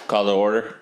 Call to order.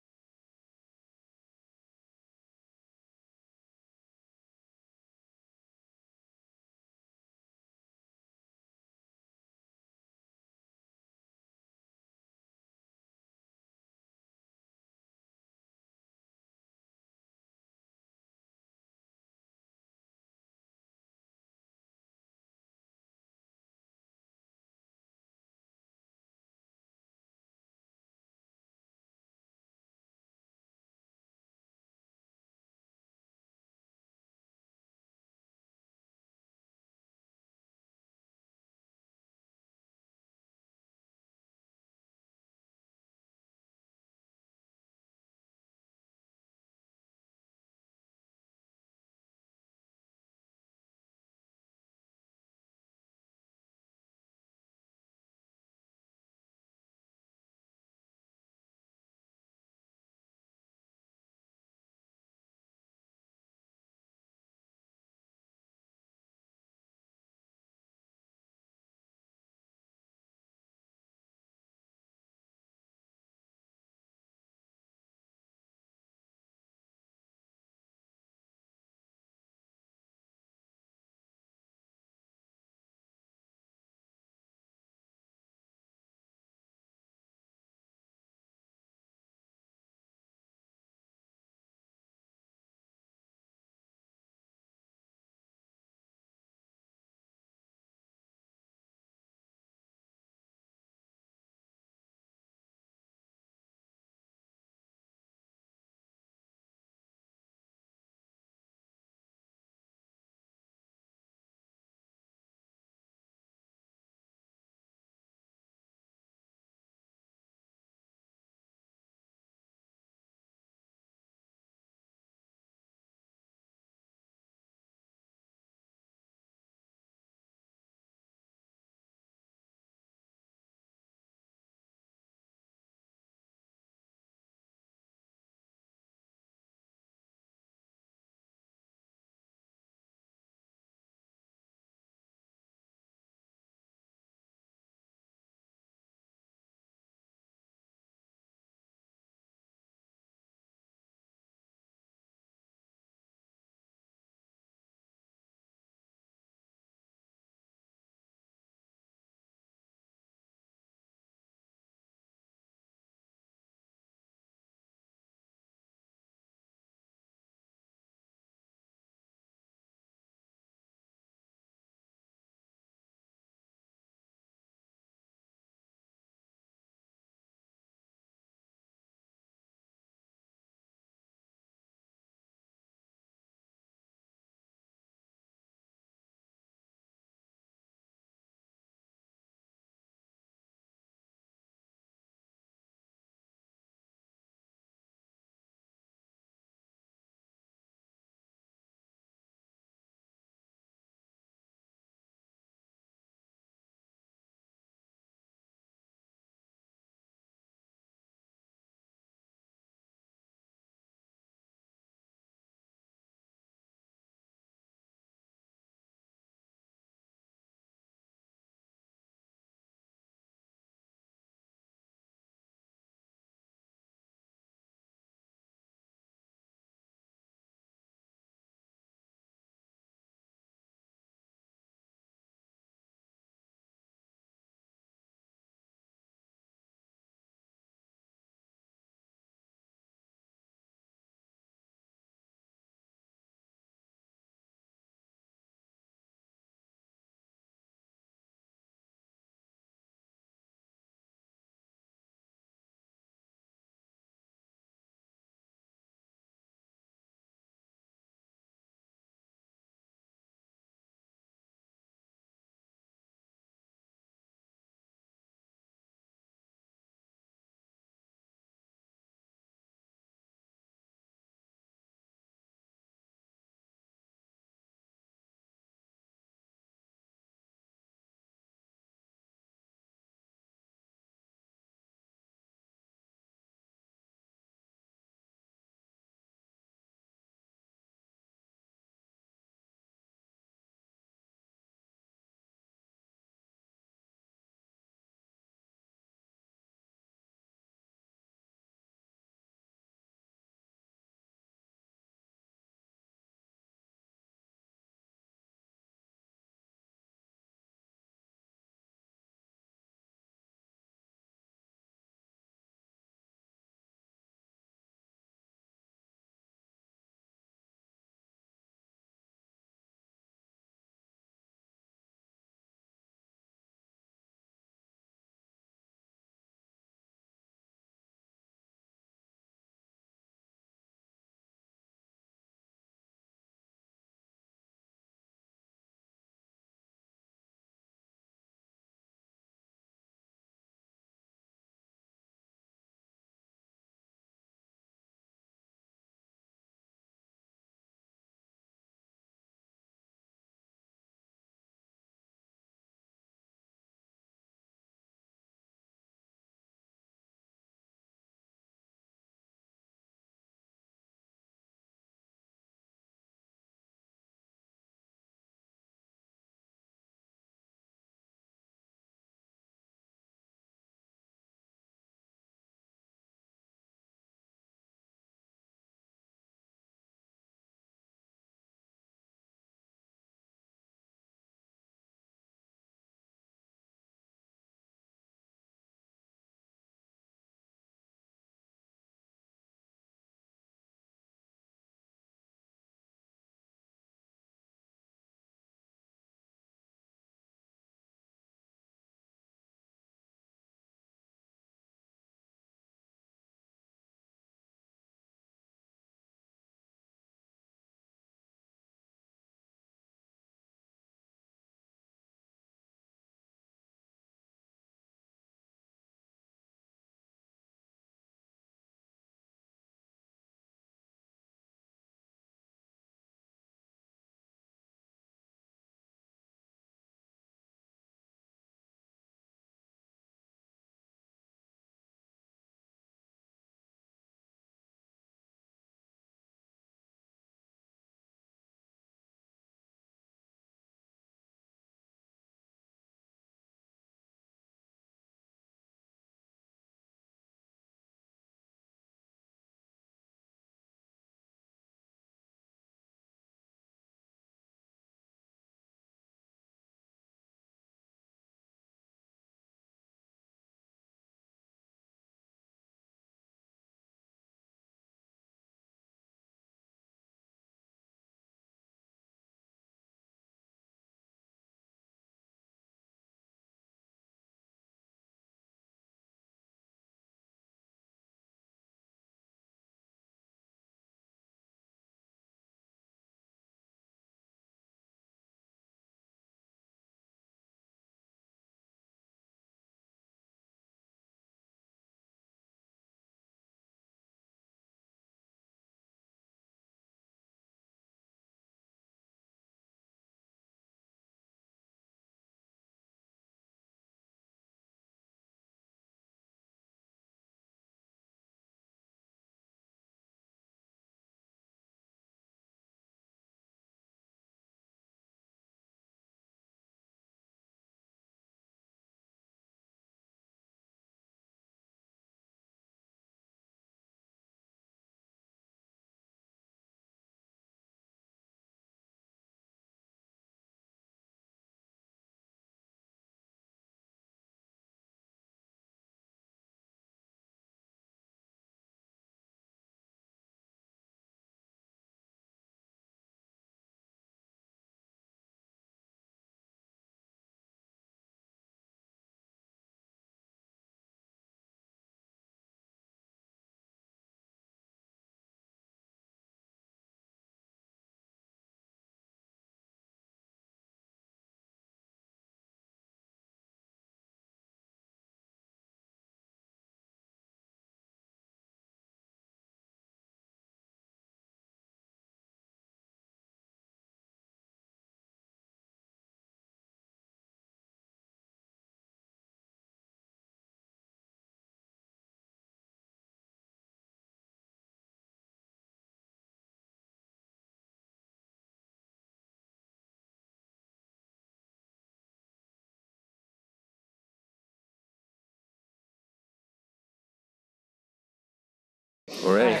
All right,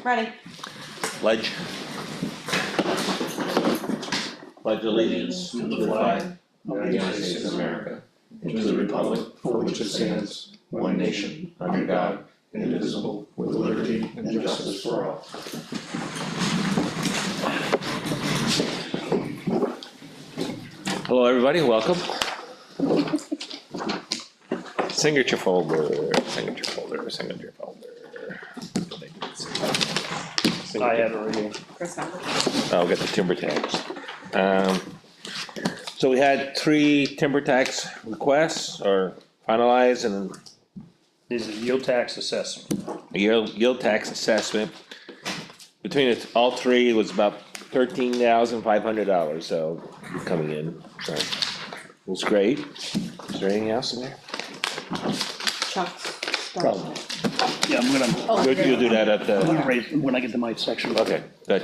Ready? pledge. Pledge allegiance to the flag of the United States of America and to the republic for which it stands, one nation, under God, indivisible, with liberty and justice for all. Hello, everybody, welcome. Signature folder, signature folder, signature folder. I have it right here. Chris, number. I'll get the timber tax. So we had 3 timber tax requests or finalized and These are yield tax assessment. a yield tax assessment. Between all 3, it was about $13,500, so coming in, so it was great. Is there anything else in there? Chuck's. Problem. Yeah, I'm gonna You'll do that at I'm the, gonna raise, when I get to my section. okay, good.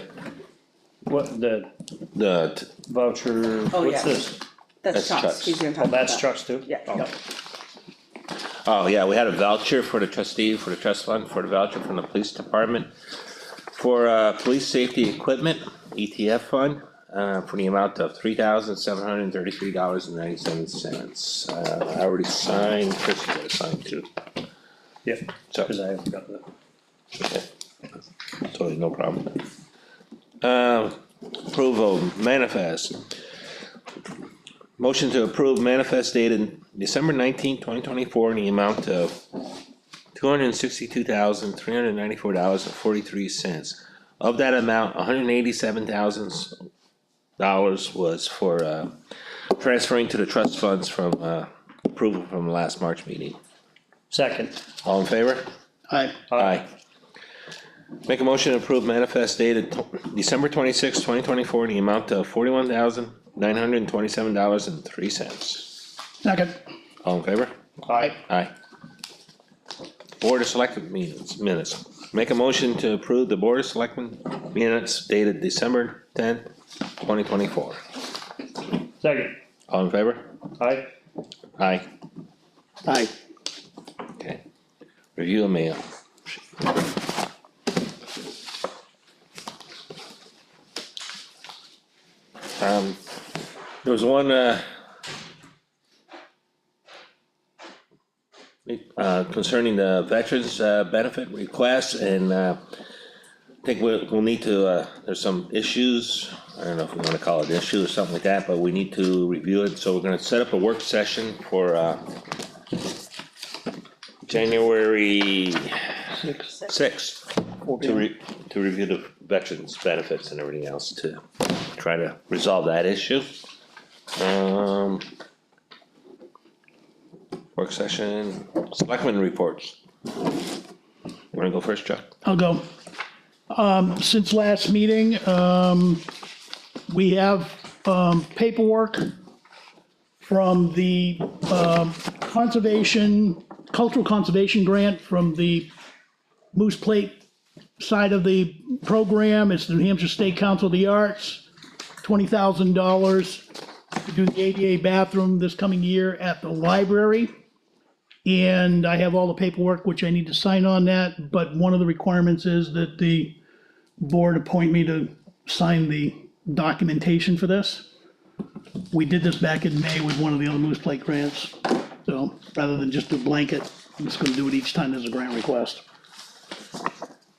What, the The, voucher, Oh, what's yeah. this? That's That's Chuck's. Chuck's. He's gonna talk Oh, about that's that. Chuck's too? Yeah. Oh. oh yeah, we had a voucher for the trustee, for the trust fund, for the voucher from the police department. For police safety equipment, ETF fund, for the amount of $3,733.97. I already signed, Chris, you gotta sign too. Yeah, So, cause I haven't got that. okay. Totally no problem. Approval manifest. Motion to approve manifest dated December 19, 2024 in the amount of $262,394.43. Of that amount, $187,000 was for transferring to the trust funds from approval from the last March meeting. Second. All in favor? Aye. Aye. Make a motion to approve manifest dated December 26, 2024 in the amount of $41,927.03. Second. All in favor? Aye. Aye. Board of Selectmen minutes. Make a motion to approve the Board of Selectmen minutes dated December 10, 2024. Second. All in favor? Aye. Aye. Aye. Okay. Review of mail. There was one, concerning the veterans, benefit request, and, I think we'll need to, there's some issues, I don't know if we wanna call it an issue or something like that, but we need to review it, so we're gonna set up a work session for, January sixth. To review the veterans' benefits and everything else, to try to resolve that issue. Work session, Selectmen reports. Wanna go first, Chuck? I'll go. Since last meeting, we have, paperwork from the, cultural conservation grant from the Moose Plate side of the program. It's the New Hampshire State Council of the Arts, $20,000 to do the ADA bathroom this coming year at the library. And I have all the paperwork which I need to sign on that, but one of the requirements is that the board appoint me to sign the documentation for this. We did this back in May with one of the other Moose Plate grants, so rather than just do blanket, I'm just gonna do it each time there's a grant request.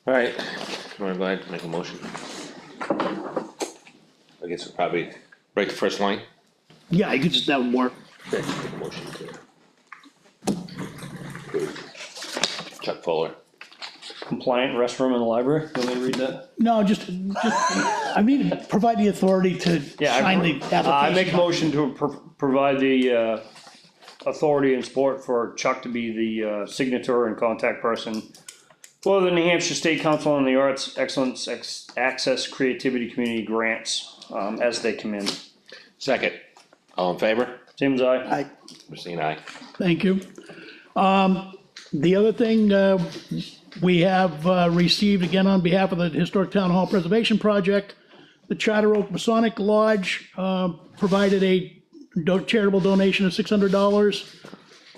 Alright, you wanna go ahead and make a motion? I guess we'll probably break the first line. Yeah, I could just, that would work. Okay, make a motion to approve. Chuck Fuller. Compliant restroom in the library, you want me to read that? No, just, I need to provide the authority to sign the application. I make a motion to provide the, authority and support for Chuck to be the, signator and contact person for the New Hampshire State Council on the Arts Excellence Access Creativity Community Grants, as they come in. Second. All in favor? Tim's aye. Aye. Christine, aye. Thank you. The other thing, we have received, again, on behalf of the Historic Town Hall Preservation Project, the Charter Oak Masonic Lodge provided a charitable donation of $600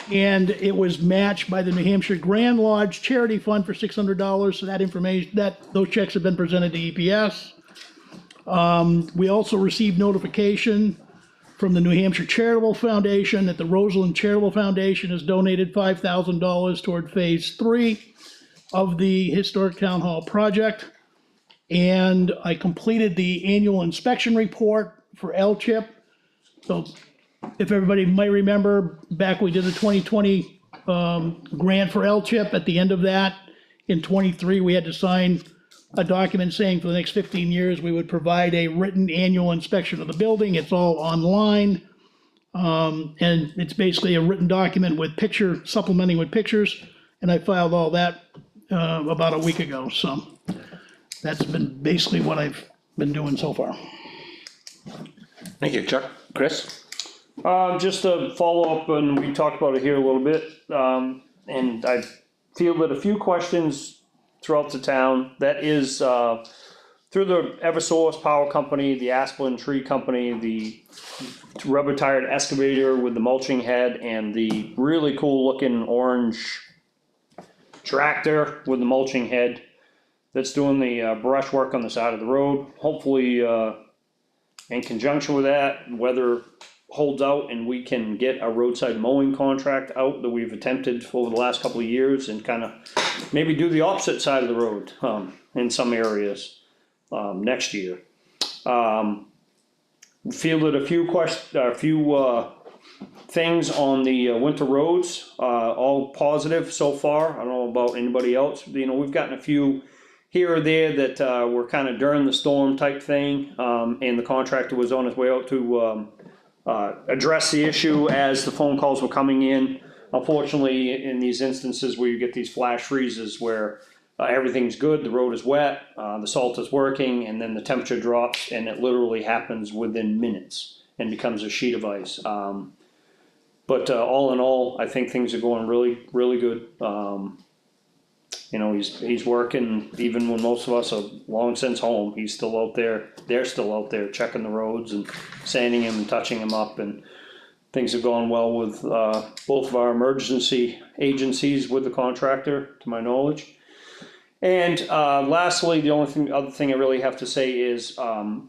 And it was matched by the New Hampshire Grand Lodge Charity Fund for $600, so that information, those checks have been presented to EPS. We also received notification from the New Hampshire Charitable Foundation that the Roseland Charitable Foundation has donated $5,000 toward Phase 3 of the Historic Town Hall project. And I completed the annual inspection report for L-CHIP. So if everybody might remember, back we did the 2020 grant for L-CHIP. At the end of that, in '23, we had to sign a document saying for the next 15 years, we would provide a written annual inspection of the building. It's all online. And it's basically a written document with supplementing with pictures. And I filed all that about a week ago. So that's been basically what I've been doing so far. Thank you, Chuck. Chris? Just to follow up, and we talked about it here a little bit, and I fielded a few questions throughout the town. That is, through the Eversource Power Company, the Asplin Tree Company, the rubber tired excavator with the mulching head, and the really cool looking orange tractor with the mulching head that's doing the brush work on the side of the road. Hopefully, in conjunction with that, weather holds out and we can get a roadside mowing contract out that we've attempted over the last couple of years, and kind of maybe do the opposite side of the road in some areas next year. Fielded a few things on the winter roads, all positive so far. I don't know about anybody else. We've gotten a few here or there that were kind of during the storm type thing, and the contractor was on his way out to address the issue as the phone calls were coming in. Unfortunately, in these instances where you get these flash freezes where everything's good, the road is wet, the salt is working, and then the temperature drops, and it literally happens within minutes and becomes a sheet of ice. But all in all, I think things are going really, really good. He's working even when most of us are long since home. He's still out there. They're still out there checking the roads and sanding them and touching them up. And things have gone well with both of our emergency agencies with the contractor, to my knowledge. And lastly, the other thing I really have to say is I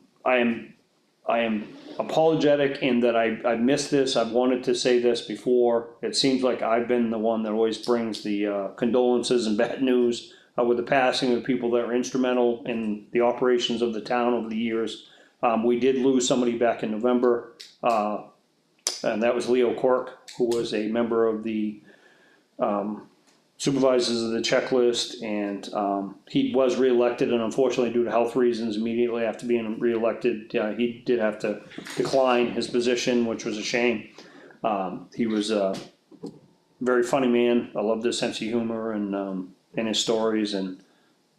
am apologetic in that I missed this. I've wanted to say this before. It seems like I've been the one that always brings the condolences and bad news with the passing of people that were instrumental in the operations of the town over the years. We did lose somebody back in November, and that was Leo Quirk, who was a member of the supervisors of the checklist, and he was reelected, and unfortunately due to health reasons immediately after being reelected, he did have to decline his position, which was a shame. He was a very funny man. I loved his sense of humor and his stories, and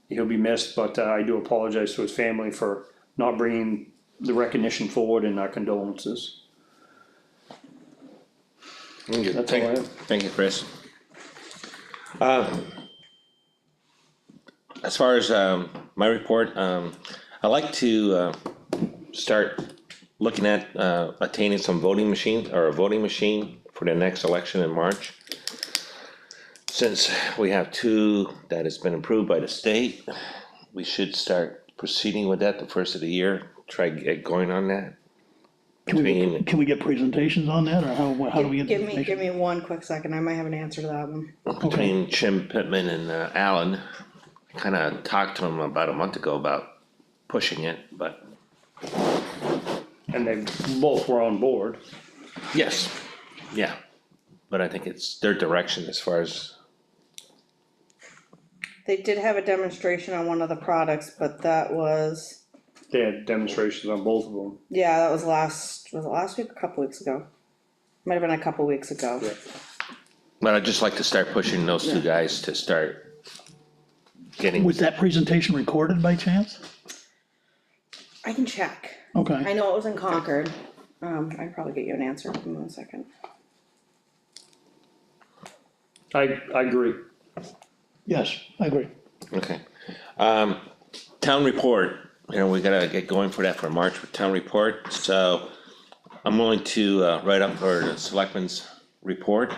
he'll be missed, but I do apologize to his family for not bringing the recognition forward, and our condolences. That's all I have. Thank you, Chris. As far as my report, I like to start looking at attaining some voting machines, or a voting machine for the next election in March. Since we have 2 that has been approved by the state, we should start proceeding with that the first of the year. Try to get going on that. Can we get presentations on that, or how do we get the Give information? me one quick second, I might have an answer to that one. Between Jim Pittman and Alan, I kind of talked to him about a month ago about pushing it, but And they both were on board. yes, yeah. But I think it's their direction as far as, They did have a demonstration on one of the products, but that was, They had demonstrations on both of them. yeah, that was was it last week or a couple weeks ago? Might have been a couple weeks ago. Yeah. but I'd just like to start pushing those 2 guys to start getting. Was that presentation recorded by chance? I can check. Okay. I know it was in Concord. I can probably get you an answer. Give me 1 second. I agree. Yes, I agree. Okay. Town report, we gotta get going for that for March with town report, so I'm willing to write up for the selectmen's report.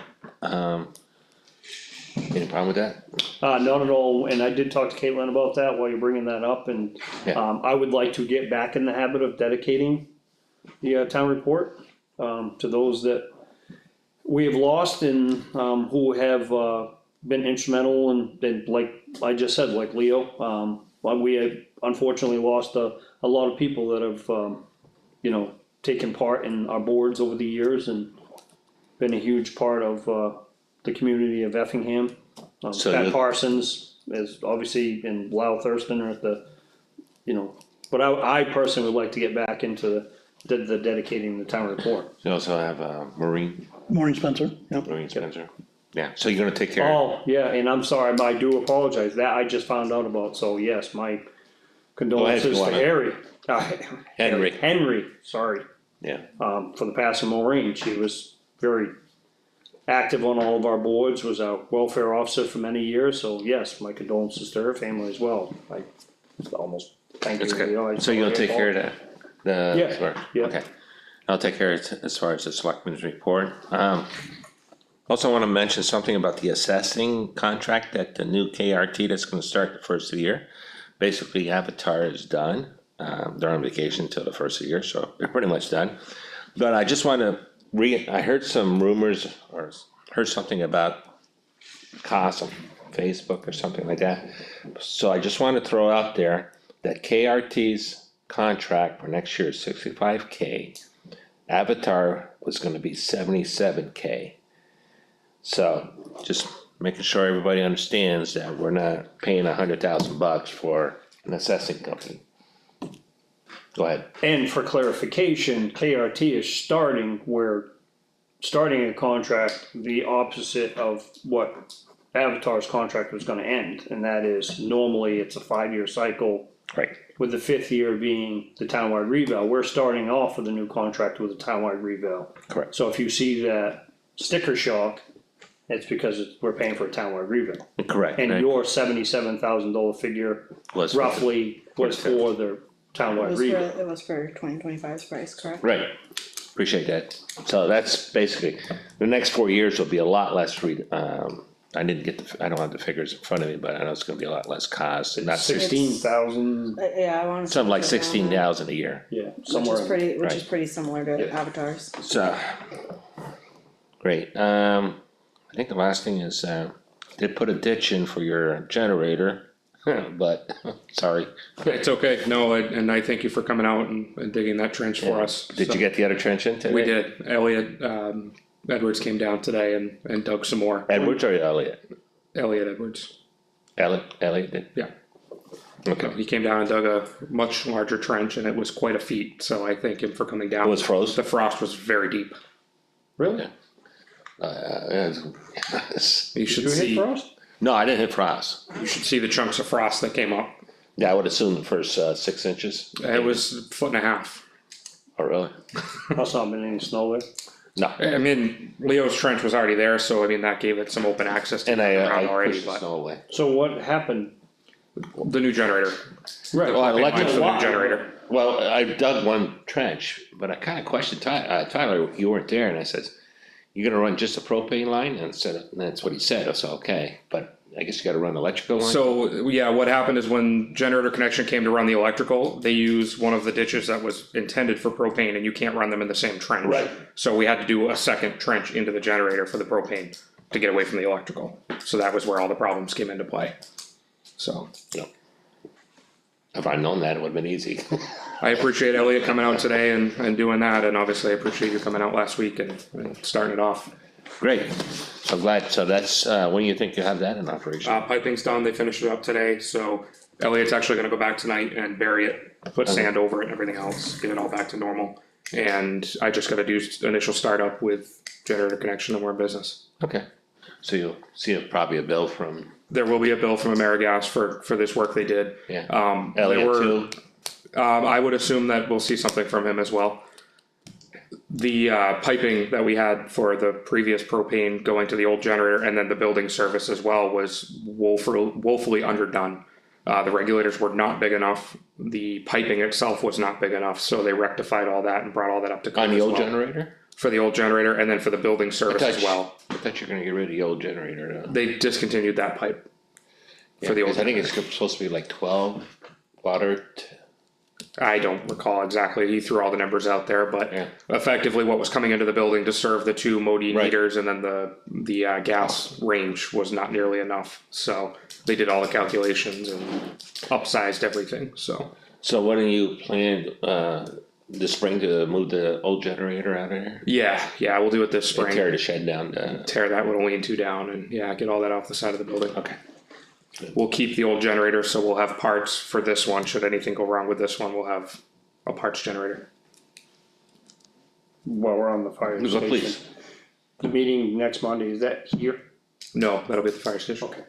Any problem with that? Not at all, and I did talk to Caitlin about that while you're bringing that up, and, Yeah. I would like to get back in the habit of dedicating the, town report, to those that we have lost and, who have, been instrumental and like I just said, like Leo, well, we have unfortunately lost a lot of people that have, you know, taken part in our boards over the years and been a huge part of, the community of Effingham. So Pat you- Parsons is obviously, and Lyle Thurston are at the, you know, but I personally would like to get back into the dedicating the town report. You also have, Maureen Spencer, yep. Spencer. Yeah, so you're gonna take care of, Oh, yeah, and I'm sorry, I do apologize, that I just found out about, so yes, my condolences go to on. Harry. Henry. Henry, sorry, yeah, for the passing of Maureen, she was very active on all of our boards, was our welfare officer for many years, so yes, my condolences to her family as well. I almost thank you. that's to the good. audience. So you'll take care of that? Yeah, As far- yeah. Okay. I'll take care of it as far as the selectmen's report. Also wanna mention something about the assessing contract that the new KRT that's gonna start the first of the year. Basically, Avatar is done, they're on vacation till the first of the year, so they're pretty much done. But I just wanna I heard some rumors or heard something about costs on Facebook or something like that. So I just wanna throw out there that KRT's contract for next year is 65K. Avatar was gonna be 77K. So just making sure everybody understands that we're not paying $100,000 for an assessing company. Go ahead. And for clarification, KRT is starting a contract the opposite of what Avatar's contract was gonna end, and that is normally it's a 5-year cycle, Right. with the 5th year being the townwide revale. We're starting off with a new contract with a townwide revale. Correct. So if you see that sticker shock, it's because we're paying for a townwide revale. Correct. And right. your $77,000 figure Was for- roughly was for the It townwide was for, revale. it was for 2025's price, correct? Right. Appreciate that. So that's basically, the next 4 years will be a lot less I didn't get I don't have the figures in front of me, but I know it's gonna be a lot less cost, not 16,000, Yeah, I wanna. something like say it's around that, 16,000 a year. yeah, Which somewhere. is pretty, which is Right. pretty similar to Yeah. Avatar's. So, great, I think the last thing is, they put a ditch in for your generator, but, sorry. It's okay, no, and I thank you for coming out and digging that trench for us. Did So, you get the other trench in today? We did, Elliot, Edwards came down today and dug some more. Edwards or Elliot? Elliot Edwards, Elliot did? yeah. Okay. He came down and dug a much larger trench and it was quite a feat, so I thank him for coming down. It was froze? The frost was very deep. Really? Yes. You should You hit see, frost? No, I didn't hit frost. you should see the chunks of frost that came up. Yeah, I would assume the first 6 inches. It was a foot and a half. Oh, really? Must not have been any snow there. No. I mean, Leo's trench was already there, so I mean, that gave it some open access to And get I around already, pushed the but snow away. So what happened? the new generator. Right. Well, I Propane like line it. for the new generator. Well, I dug one trench, but I kinda questioned Tyler, you weren't there, and I said, you're gonna run just a propane line? And said, that's what he said, I said, okay, but I guess you gotta run electrical line? So, yeah, what happened is when generator connection came to run the electrical, they used one of the ditches that was intended for propane, and you can't run them in the same trench. Right. So we had to do a second trench into the generator for the propane to get away from the electrical. So that was where all the problems came into play. So, No. If I'd known that, it would've been easy. I appreciate Elliot coming out today and doing that, and obviously I appreciate you coming out last week and starting it off. Great, so glad, so that's, when do you think you'll have that in operation? Piping's done, they finished it up today, so Elliot's actually gonna go back tonight and bury it, put sand over it and everything else, get it all back to normal. And I just gotta do initial startup with generator connection and we're in business. Okay, so you'll see probably a bill from, There will be a bill from AmeriGas for this work they did. yeah, There Elliot were, too? I would assume that we'll see something from him as well. The piping that we had for the previous propane going to the old generator and then the building service as well was woefully underdone. The regulators were not big enough, the piping itself was not big enough, so they rectified all that and brought all that up to code On the as old well. generator? for the old generator, and then for the building service as well. I thought you were gonna get rid of the old generator. They discontinued that pipe. Yeah, For the old 'cause I think it's supposed to be like 12 water. I don't recall exactly, he threw all the numbers out there, but Yeah. effectively what was coming into the building to serve the two Modine Right. meters and then the gas range was not nearly enough, so they did all the calculations and upsized everything, so. So what do you plan, this spring to move the old generator out of here? Yeah, we'll do it this And tear spring, the shed down to, tear that little lean-to down and, yeah, get all that off the side of the building. okay. We'll keep the old generator, so we'll have parts for this one, should anything go wrong with this one, we'll have a parts generator. While we're on the fire So station. please, The meeting next Monday, is that here? No, that'll be at the fire station. Okay.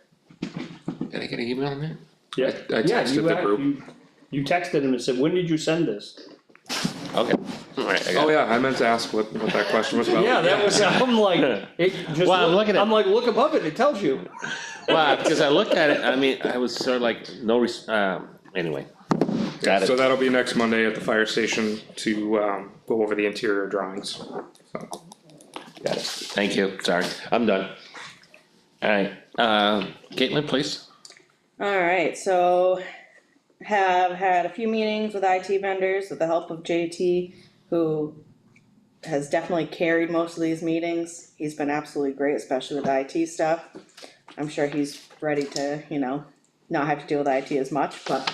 can I get an email on that? Yeah. I texted the group. You texted him and said, when did you send this? Okay, alright, I got Oh it. yeah, I meant to ask what that question was about. Yeah, that was, I'm like, it just, Well, I'm looking at- I'm like, look above it, it tells you. Well, because I looked at it, I mean, I was sort of like, anyway. Got So it, that'll be next Monday at the fire station to go over the interior drawings. So, got it, thank you, sorry, I'm done. Alright, Caitlin, please. Alright, so have had a few meetings with IT vendors with the help of JT, who has definitely carried most of these meetings. He's been absolutely great, especially with the IT stuff. I'm sure he's ready to, not have to deal with IT as much, but,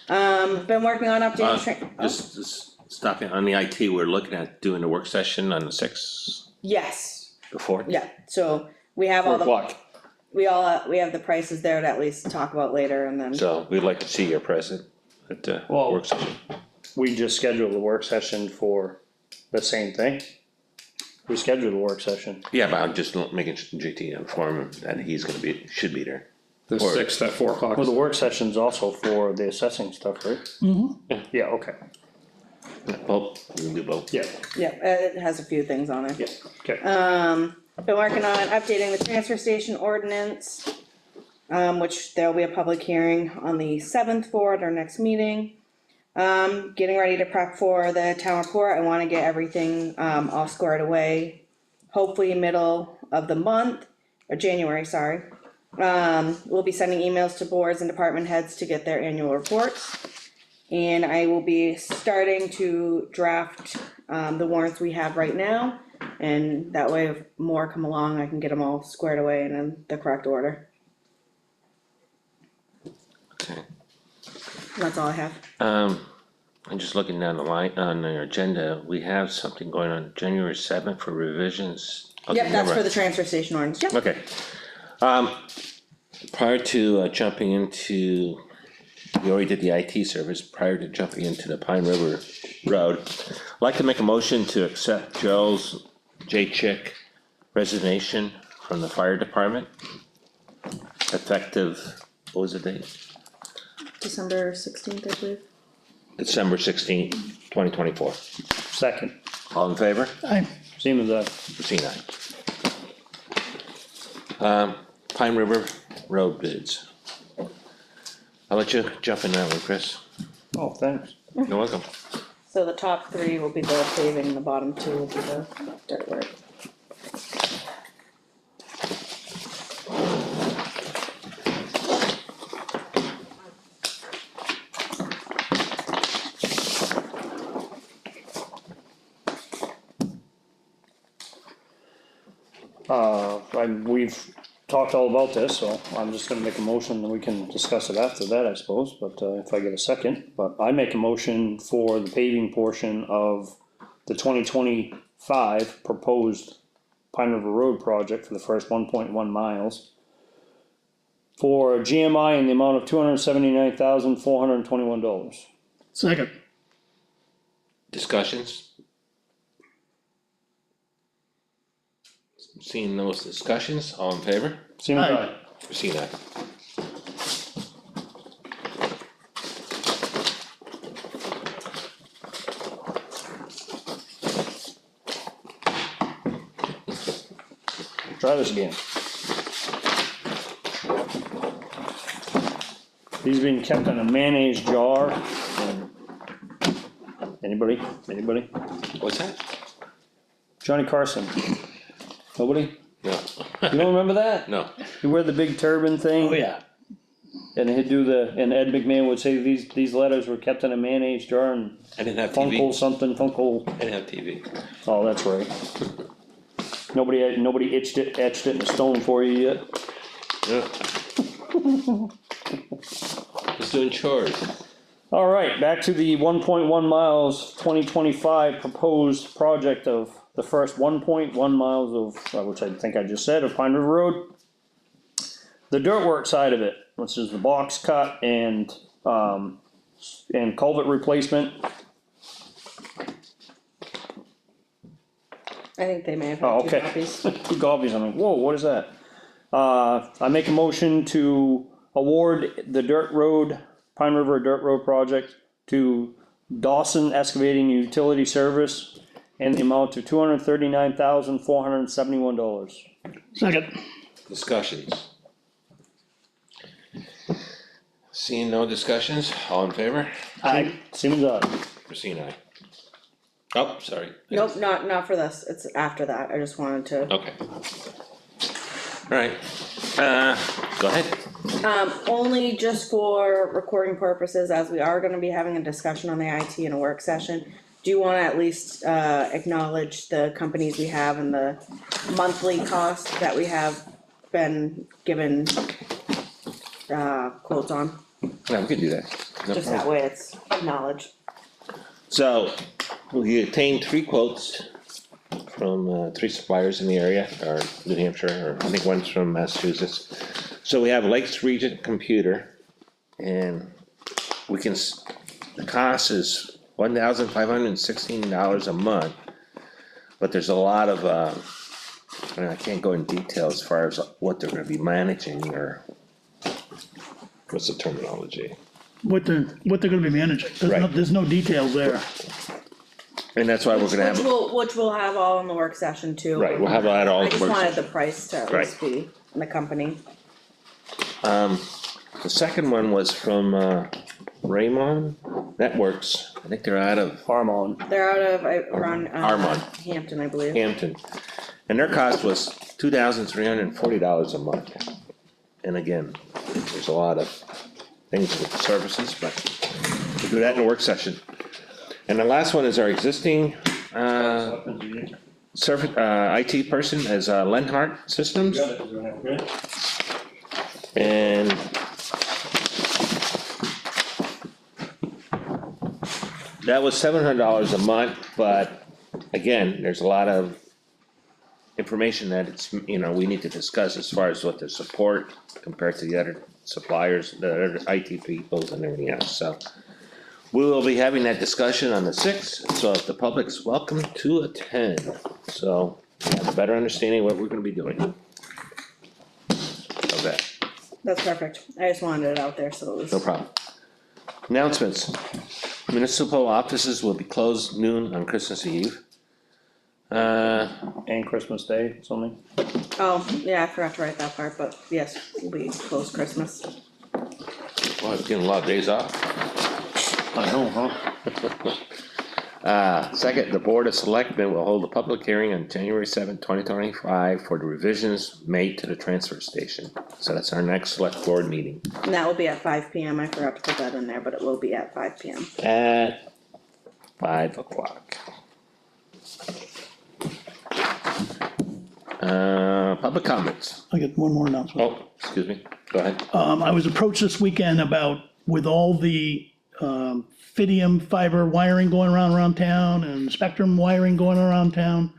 been working on updating Just stopping on the IT, we're looking at doing a work session on the sixth, yes, the fourth. yeah, so we have all the, we have the prices there to at least talk about later and then. So we'd like to see your present at the Well- work session. We just scheduled a work session for the same thing. We scheduled a work session. Yeah, but I'm just making JT inform him that he's gonna be, should be there. the Or- 6th at 4 o'clock. Well, the work session's also for the assessing stuff, right? Mm-hmm. Yeah, okay, Both, we can do both. yeah, Yeah, it has a few things on it. yeah, okay. Been working on updating the transfer station ordinance, which there'll be a public hearing on the 7th for at our next meeting. Getting ready to prep for the town report, I wanna get everything, all squared away, hopefully middle of the month, or January, sorry. We'll be sending emails to boards and department heads to get their annual reports. And I will be starting to draft, the warrants we have right now. And that way if more come along, I can get them all squared away and in the correct order. Okay. That's all I have. I'm just looking down the line, on the agenda, we have something going on January 7th for revisions. Okay, Yep, that's never for mind. the transfer station ordinance, yep. Okay. Prior to jumping into, we already did the IT service, prior to jumping into the Pine River Road. I'd like to make a motion to accept J. Chick resignation from the fire department. Effective, what was the date? December 16th, I believe. December 16th, 2024. Second, All in favor? I, same as that. Seen aye. Pine River Road bids. I'll let you jump in that one, Chris. Oh, thanks. You're welcome. So the top three will be the paving, the bottom two will be the dirt work. We've talked all about this, so I'm just gonna make a motion and we can discuss it after that, I suppose, but, if I get a second. But I make a motion for the paving portion of the 2025 proposed Pine River Road project for the first 1.1 miles. For GMI in the amount of $279,421. second, Discussions? Seeing those discussions, all in favor? Seems Aye. right. Seen aye. Try this again. These being kept in a mayonnaise jar. And anybody? What's that? Johnny Carson. Nobody? No, You don't remember that? no, You wear the big turban thing? Oh, yeah. And he'd do and Ed McMahon would say these letters were kept in a mayonnaise jar and I didn't have Funkle TV, something, Funkle, I didn't have TV. oh, that's right. Nobody etched it in stone for you yet? Yeah. Just doing chores. Alright, back to the 1.1 miles, 2025 proposed project of the first 1.1 miles of, which I think I just said, of Pine River Road. The dirt work side of it, which is the box cut and culvert replacement. I think they may have Oh, had two okay. copies. 2 copies, I'm like, whoa, what is that? I make a motion to award the Pine River Dirt Road project to Dawson Excavating Utility Service in the amount of $239,471. Second. Discussions. Seeing no discussions, all in favor? Aye. Siemens eye. Christine, aye. Oh, sorry. Nope, not for this, it's after that, I just wanted to. Okay. Alright, go ahead. Only just for recording purposes, as we are gonna be having a discussion on the IT in a work session. Do you wanna at least, acknowledge the companies we have and the monthly cost that we have been given, quotes on? Yeah, we can do that. No Just problem. that way it's acknowledged. So, we obtained 3 quotes from 3 suppliers in the area, or New Hampshire, or I think one's from Massachusetts. So we have Lakes Region Computer, and we can, the cost is $1,516 a month. But there's a lot of, and I can't go in detail as far as what they're gonna be managing, or what's the terminology? What they're gonna be managing. Right. There's no details there. And that's why we're gonna have. Which we'll have all in the work session too. Right, we'll have that all I in the just work wanted the session. price to at Right. least be in the company. The second one was from Raymond Networks, I think they're out of Harmon. They're out of, around, Armand. Hampton, I believe. Hampton. And their cost was $2,340 a month. And again, there's a lot of things with the services, but we'll do that in a work session. And the last one is our existing IT person as Lenhart Systems. And that was $700 a month, but again, there's a lot of information that it's, we need to discuss as far as what the support compared to the other suppliers, the other IT people and everything else, so. We will be having that discussion on the 6th, so if the public's welcome to attend, so you have a better understanding of what we're gonna be doing. Okay, That's perfect. I just wanted it out there, so it was. no problem. Announcements. Municipal offices will be closed noon on Christmas Eve. And Christmas Day, something. Oh, yeah, I forgot to write that part, but yes, we'll be closed Christmas. Well, I'm getting a lot of days off. I know, huh? Second, the Board of Selectmen will hold a public hearing on January 7th, 2025 for the revisions made to the transfer station. So that's our next select board meeting And that will be at 5 p.m. I forgot to put that in there, but it will be at 5 p.m. at 5 o'clock. Public comments. I got one more announcement. Oh, excuse me, go ahead. I was approached this weekend about, with all the, Fidium fiber wiring going around town and Spectrum wiring going around town.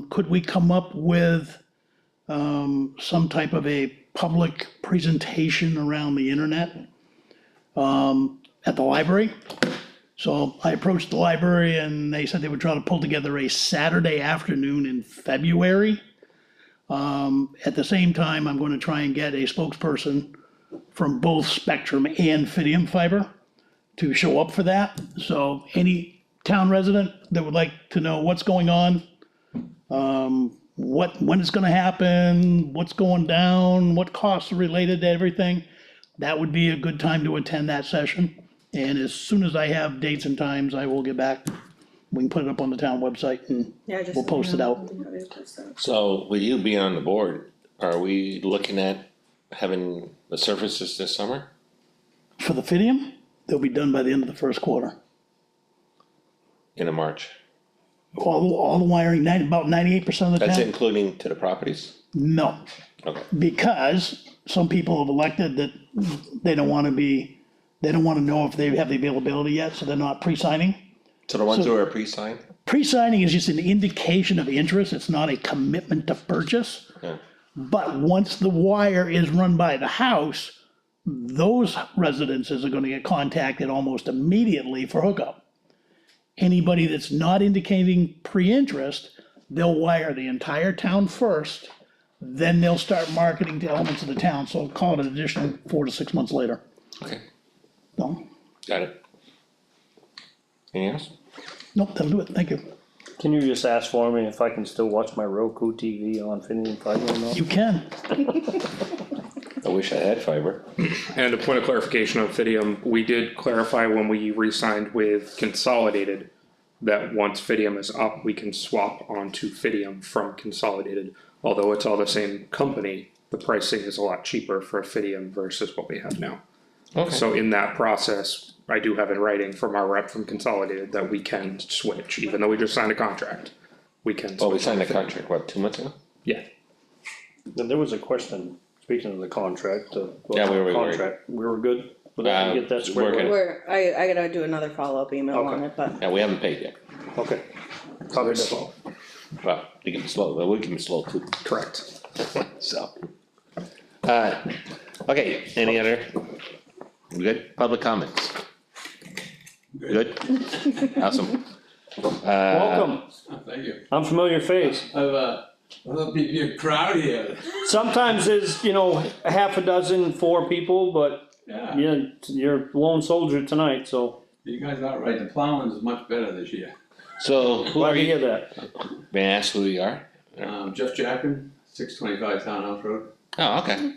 Could we come up with, some type of a public presentation around the internet? At the library? So I approached the library and they said they would try to pull together a Saturday afternoon in February. At the same time, I'm gonna try and get a spokesperson from both Spectrum and Fidium Fiber to show up for that. So any town resident that would like to know what's going on, when it's gonna happen, what's going down, what costs are related to everything, that would be a good time to attend that session. And as soon as I have dates and times, I will get back we can put it up on the town website and Yeah, just. we'll post it out. So with you being on the board, are we looking at having the surfaces this summer? For the Fidium, they'll be done by the end of the first quarter. In a March? All the wiring, about 98% of the That's town. including to the properties? No, Okay, because some people have elected that they don't wanna know if they have the availability yet, so they're not pre-signing. so the ones who are pre-signed? Pre-signing is just an indication of interest, it's not a commitment to purchase. Yeah. But once the wire is run by the house, those residences are gonna get contacted almost immediately for hookup. Anybody that's not indicating pre-interest, they'll wire the entire town first, then they'll start marketing to elements of the town, so call it an additional 4 to 6 months later. Okay, So, got it. Anything else? nope, that'll do it, thank you. Can you just ask for me if I can still watch my Roku TV on Fidium Fiber or not? You can, I wish I had fiber. And a point of clarification on Fidium, we did clarify when we re-signed with Consolidated that once Fidium is up, we can swap onto Fidium from Consolidated. Although it's all the same company, the pricing is a lot cheaper for Fidium versus what we have now. Okay, So in that process, I do have in writing from our rep from Consolidated that we can switch, even though we just signed a contract. We can. well, we switch signed the on Fidium. contract, what, 2 months ago? Yeah, Then there was a question, speaking of the contract, Yeah, we were worried. contract, we were good with that, get that squared working. away? I gotta do another follow-up email on Okay. it, but Yeah, we haven't paid yet. Okay. Covered that. Well, we can be slow, but we can be slow too, correct. so. Okay, any other? We good? Public comments? Good? Awesome. Welcome, Thank you. unfamiliar face. There'll be a crowd here. Sometimes there's, a half a dozen, 4 people, but Yeah, yeah, you're lone soldier tonight, so you guys are right. The plowing is much better this year. So, who glad are to hear you? that. May I ask who you are? Jeff Jackman, 625 Townhouse Road. Oh, okay.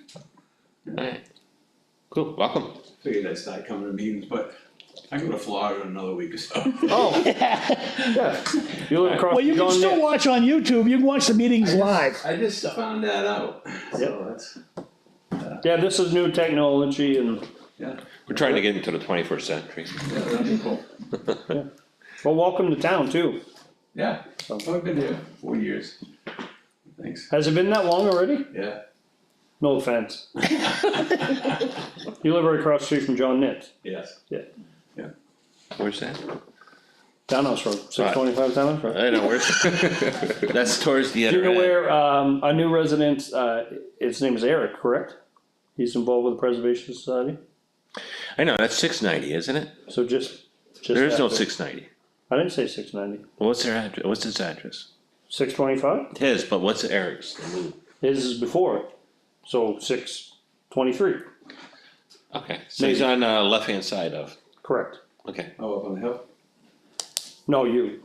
Alright, cool, welcome. Figured I'd start coming to meetings, but I go to Florida in another week or so. Oh, yeah, you live across well, you from can John still Nick. watch on YouTube, you can watch the meetings live. I just found that out. So that's, Yeah, this is new technology and, yeah, We're trying to get into the 21st century. yeah, that'd be cool. well, welcome to town too. Yeah, I've been here 4 years. Thanks. Has it been that long already? Yeah, No offense. You live right across the street from John Nick. yes. Yeah. Where's that? Townhouse Road, 625 Townhouse Road. I know, where's, that's towards the Do other you know end. where, a new resident, his name is Eric, correct? He's involved with the Preservation Society, I know, that's 690, isn't it? so just. There is no after. 690. I didn't say 690. What's their address, what's his address? 625? His, but what's Eric's? The new- His is before it, so 623, Okay, so he's on, left-hand side of, correct. okay. Oh, up on the hill? No, you,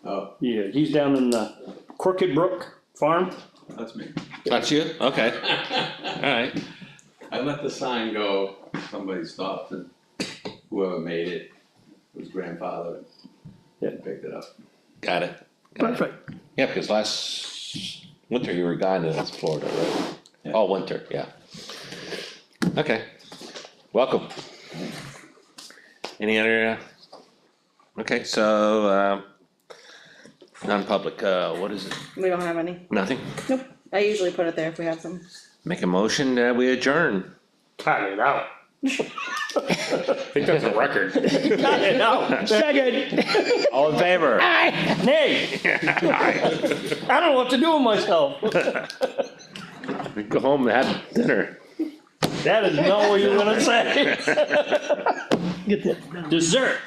Oh, yeah, he's down in the Crooked Brook Farm. that's me. That's you? Okay. Alright, I let the sign go, somebody stopped and whoever made it was grandfather. Yeah. Picked it up. got it. Perfect. Yeah, because last winter you were gone in Florida, right? Yeah. All winter, yeah. Okay, welcome. Any other, okay, so, non-public, what is it? we don't have any. Nothing? Nope. I usually put it there if we have some. Make a motion that we adjourn. Cut it out. I think that's a record. Cut it out. Second. All in favor? Nay. I don't know what to do with myself. We go home and have dinner. That is not what you're gonna say. Get that. Dessert.